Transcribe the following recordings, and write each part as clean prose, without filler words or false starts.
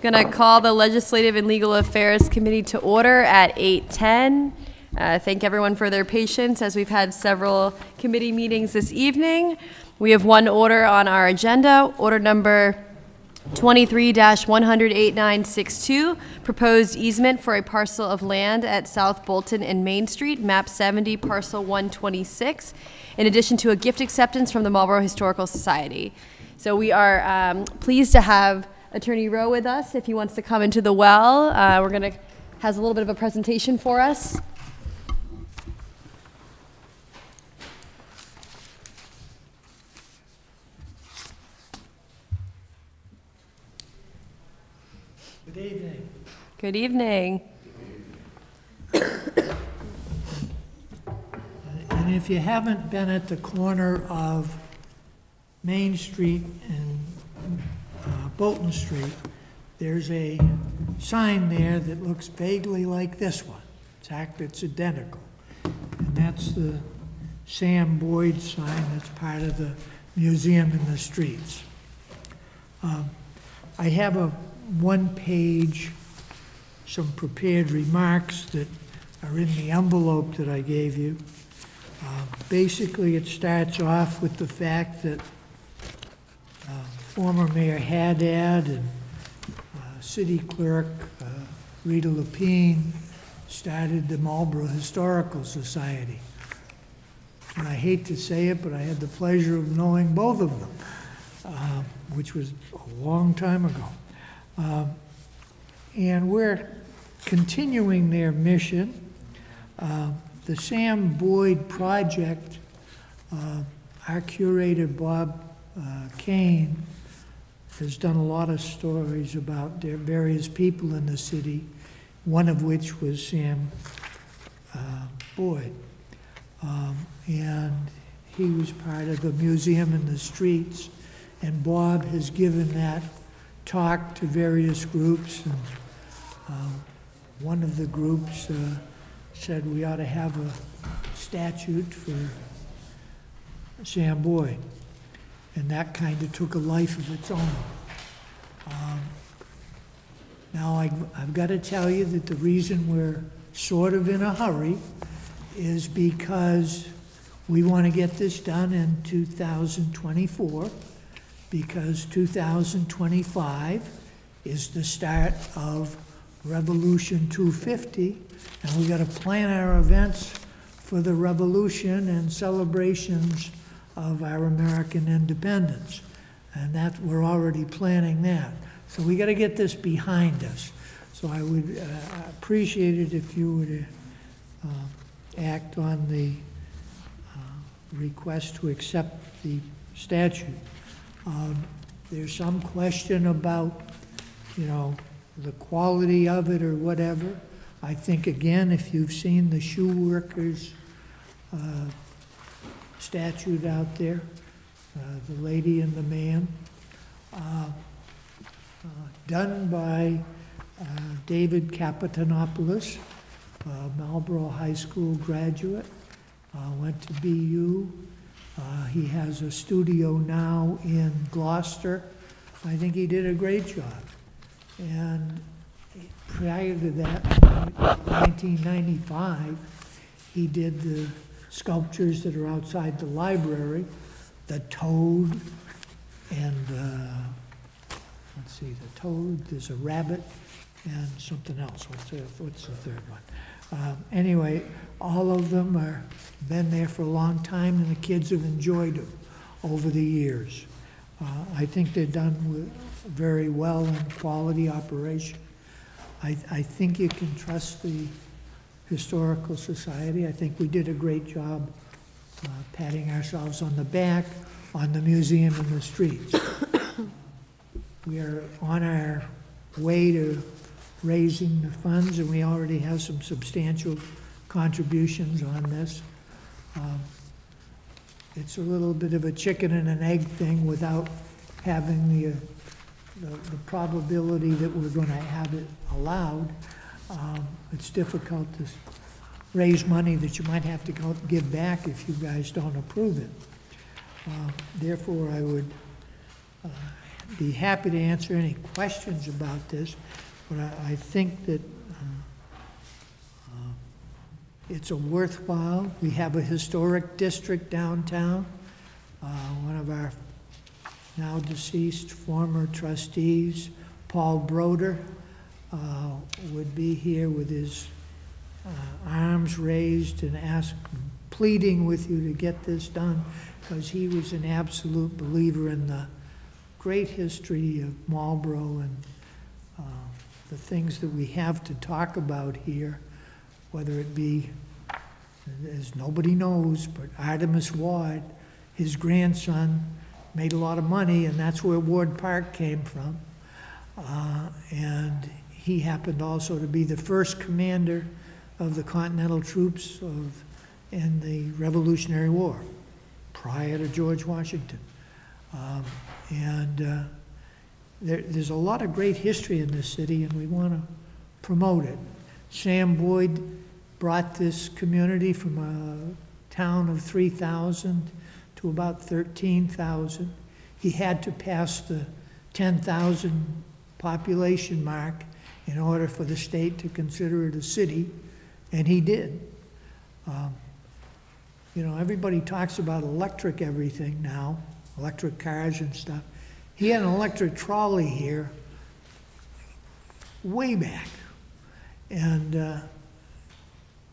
Going to call the Legislative and Legal Affairs Committee to order at 8:10. Thank everyone for their patience as we've had several committee meetings this evening. We have one order on our agenda, order number 23-1008962, proposed easement for a parcel of land at South Bolton and Main Street, map 70, parcel 126, in addition to a gift acceptance from the Marlborough Historical Society. So we are pleased to have Attorney Rowe with us if he wants to come into the well. Has a little bit of a presentation for us. Good evening. Good evening. And if you haven't been at the corner of Main Street and Bolton Street, there's a sign there that looks vaguely like this one. In fact, it's identical. And that's the Sam Boyd sign that's part of the Museum in the Streets. I have a one-page, some prepared remarks that are in the envelope that I gave you. Basically, it starts off with the fact that former Mayor Haddad and City Clerk Rita Lapine started the Marlborough Historical Society. And I hate to say it, but I had the pleasure of knowing both of them, which was a long time ago. And we're continuing their mission. The Sam Boyd Project, our curator Bob Kane has done a lot of stories about their various people in the city, one of which was Sam Boyd. And he was part of the Museum in the Streets, and Bob has given that talk to various groups, and one of the groups said we ought to have a statute for Sam Boyd, and that kind of took a life of its own. Now I've got to tell you that the reason we're sort of in a hurry is because we want to get this done in 2024, because 2025 is the start of Revolution 250, and we got to plan our events for the revolution and celebrations of our American independence, and that we're already planning that. So we got to get this behind us. So I would appreciate it if you would act on the request to accept the statute. There's some question about, the quality of it or whatever. I think, again, if you've seen the shoe workers statute out there, the lady and the man, done by David Kapitanopoulos, Marlborough High School graduate, went to BU. He has a studio now in Gloucester. I think he did a great job. And prior to that, in 1995, he did the sculptures that are outside the library, the toad, and let's see, the toad, there's a rabbit, and something else. What's the third one? Anyway, all of them are been there for a long time, and the kids have enjoyed them over the years. I think they're done very well in quality operation. I think you can trust the Historical Society. I think we did a great job patting ourselves on the back on the Museum in the Streets. We are on our way to raising the funds, and we already have some substantial contributions on this. It's a little bit of a chicken and an egg thing without having the probability that we're going to have it allowed. It's difficult to raise money that you might have to give back if you guys don't approve it. Therefore, I would be happy to answer any questions about this, but I think that it's a worthwhile. We have a historic district downtown. One of our now deceased former trustees, Paul Broder, would be here with his arms raised and pleading with you to get this done, because he was an absolute believer in the great history of Marlborough and the things that we have to talk about here, whether it be, as nobody knows, but Artemus Ward, his grandson, made a lot of money, and that's where Ward Park came from. And he happened also to be the first commander of the Continental Troops in the Revolutionary War, prior to George Washington. There's a lot of great history in this city, and we want to promote it. Sam Boyd brought this community from a town of 3,000 to about 13,000. He had to pass the 10,000 population mark in order for the state to consider it a city, and he did. You know, everybody talks about electric everything now, electric cars and stuff. He had an electric trolley here way back. And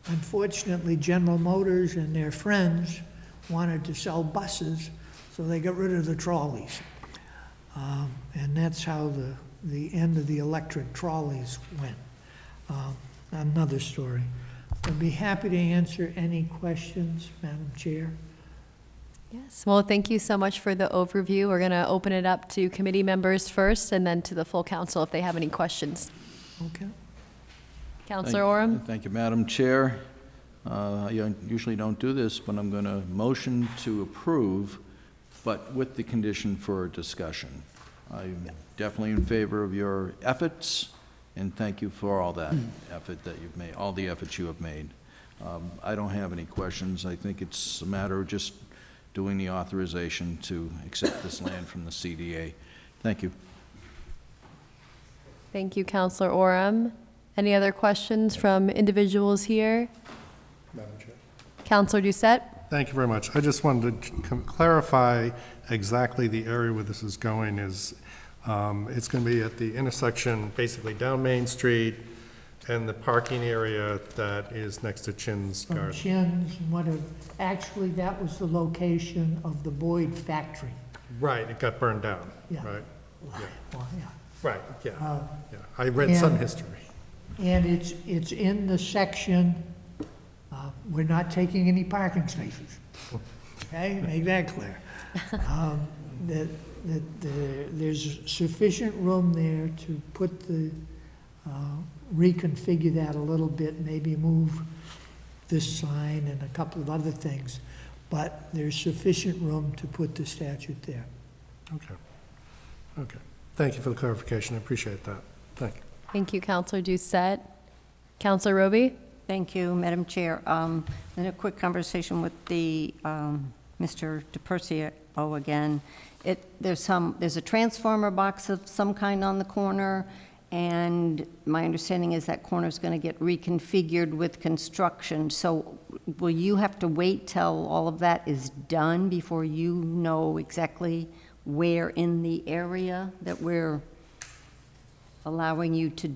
unfortunately, General Motors and their friends wanted to sell buses, so they got rid of the trolleys. And that's how the end of the electric trolleys went. Another story. I'd be happy to answer any questions, Madam Chair. Yes, well, thank you so much for the overview. We're going to open it up to committee members first and then to the full council if they have any questions. Okay. Councilor Oram? Thank you, Madam Chair. I usually don't do this, but I'm going to motion to approve, but with the condition for discussion. I'm definitely in favor of your efforts, and thank you for all that effort that you've made, all the efforts you have made. I don't have any questions. I think it's a matter of just doing the authorization to accept this land from the CDA. Thank you. Thank you, Councilor Oram. Any other questions from individuals here? Madam Chair. Councilor Doucette? Thank you very much. I just wanted to clarify exactly the area where this is going. It's going to be at the intersection, basically down Main Street, and the parking area that is next to Chin's From Garden. Chin's and whatever. Actually, that was the location of the Boyd factory. Right, it got burned down, Yeah. right? Yeah. Well, yeah. Right, yeah, yeah. I read some history. And it's in the section, we're not taking any parking spaces. Okay, make that clear. There's sufficient room there to put reconfigure that a little bit, maybe move this sign and a couple of other things, but there's sufficient room to put the statute there. Okay, okay. Thank you for the clarification. I appreciate that. Thank you. Thank you, Councilor Doucette. Councilor Roby? Thank you, Madam Chair. In a quick conversation with the Mr. DePercio again, there's a transformer box of some kind on the corner, and my understanding is that corner is going to get reconfigured with construction. So will you have to wait till all of that is done before you know exactly where in the area that we're allowing you to,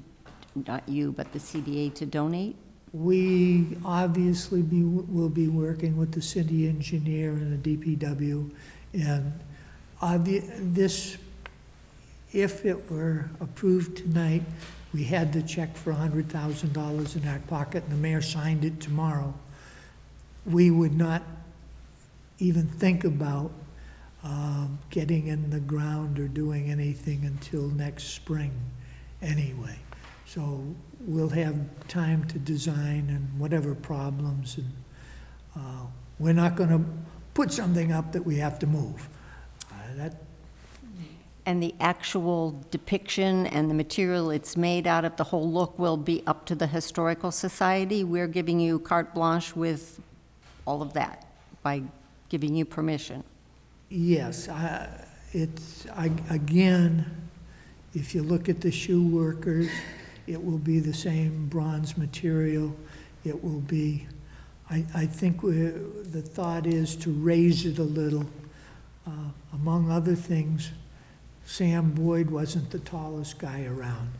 not you, but the CDA to donate? We obviously will be working with the city engineer and the DPW, and this, if it were approved tonight, we had the check for $100,000 in our pocket, and the mayor signed it tomorrow. We would not even think about getting in the ground or doing anything until next spring anyway. So we'll have time to design and whatever problems, and we're not going to put something up that we have to move. And the actual depiction and the material it's made out of, the whole look will be up to the Historical Society? We're giving you carte blanche with all of that by giving you permission? Yes, Again, if you look at the shoe workers, it will be the same bronze material. It will be, I think the thought is to raise it a little. Among other things, Sam Boyd wasn't the tallest guy around.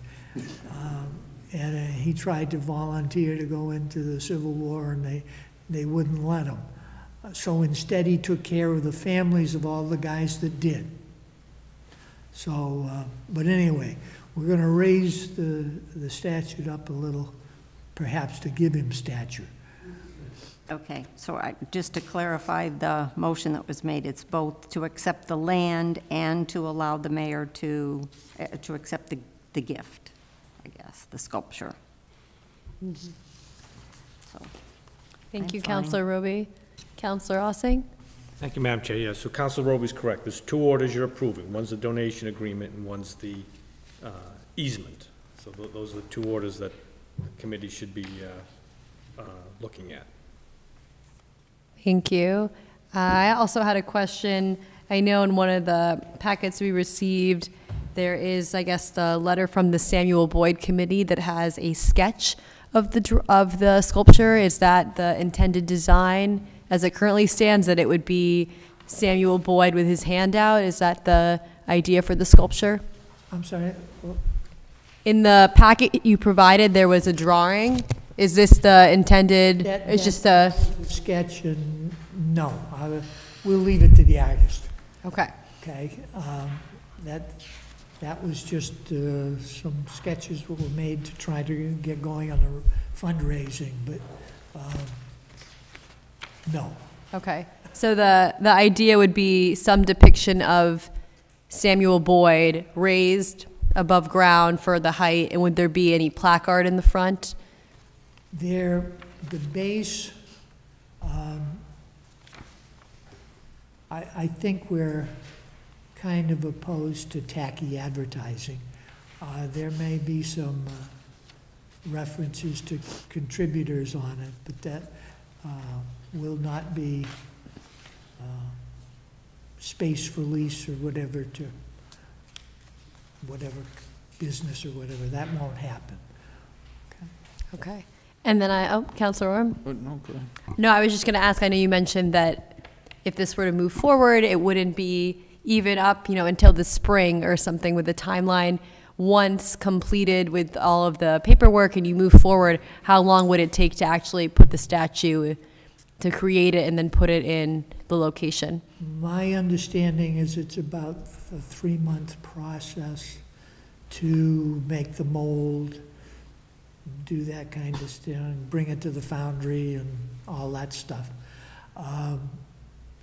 And he tried to volunteer to go into the Civil War, and they wouldn't let him. So instead, he took care of the families of all the guys that did. So, but anyway, we're going to raise the statute up a little, perhaps to give him stature. Okay, so just to clarify the motion that was made, it's both to accept the land and to allow the mayor to accept the gift, I guess, the sculpture. So, Thank you, I'm fine. Councilor Roby. Councilor Ossing? Thank you, Madam Chair. Yeah, so Councilor Roby's correct. There's two orders you're approving. One's the donation agreement and one's the easement. So those are the two orders that the committee should be looking at. Thank you. I also had a question. I know in one of the packets we received, there is, I guess, the letter from the Samuel Boyd Committee that has a sketch of the sculpture. Is that the intended design as it currently stands, that it would be Samuel Boyd with his hand out? Is that the idea for the sculpture? I'm sorry? In the packet you provided, there was a drawing. Is this the intended, it's just a... Sketch, and no, we'll leave it to the artist. Okay. Okay, that was just some sketches that were made to try to get going on the fundraising, but no. Okay. So the idea would be some depiction of Samuel Boyd raised above ground for the height, and would there be any placard in the front? The base, I think we're kind of opposed to tacky advertising. There may be some references to contributors on it, but that will not be space for lease or whatever to whatever business or whatever. That won't happen. Okay. And then Councilor Orm? No, go ahead. No, I was just going to ask, I know you mentioned that if this were to move forward, it wouldn't be even up, until the spring or something with the timeline. Once completed with all of the paperwork and you move forward, how long would it take to actually put the statue, to create it and then put it in the location? My understanding is it's about a 3-month process to make the mold, do that kind of stuff, bring it to the foundry and all that stuff.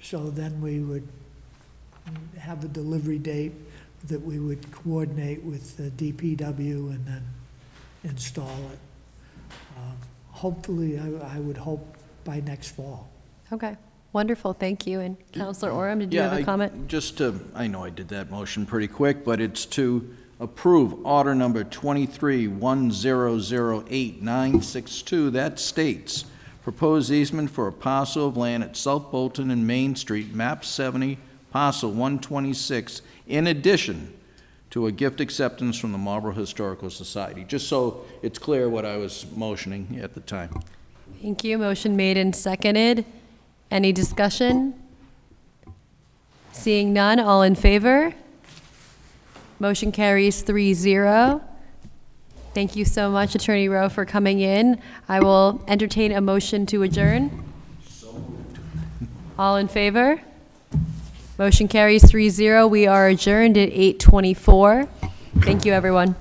So then we would have a delivery date that we would coordinate with the DPW and then install it. Hopefully, I would hope by next fall. Okay. Wonderful. Thank you. And Councilor Orem, did you have a comment? I know I did that motion pretty quick, but it's to approve order number 23-1008-962. That states, proposed easement for a parcel of land at South Bolton and Main Street, map 70, parcel 126, in addition to a gift acceptance from the Marlborough Historical Society. Just so it's clear what I was motioning at the time. Thank you. Motion made and seconded. Any discussion? Seeing none, all in favor? Motion carries 3-0. Thank you so much, Attorney Rowe, for coming in. I will entertain a motion to adjourn. All in favor? Motion carries 3-0. We are adjourned at 8:24. Thank you, everyone.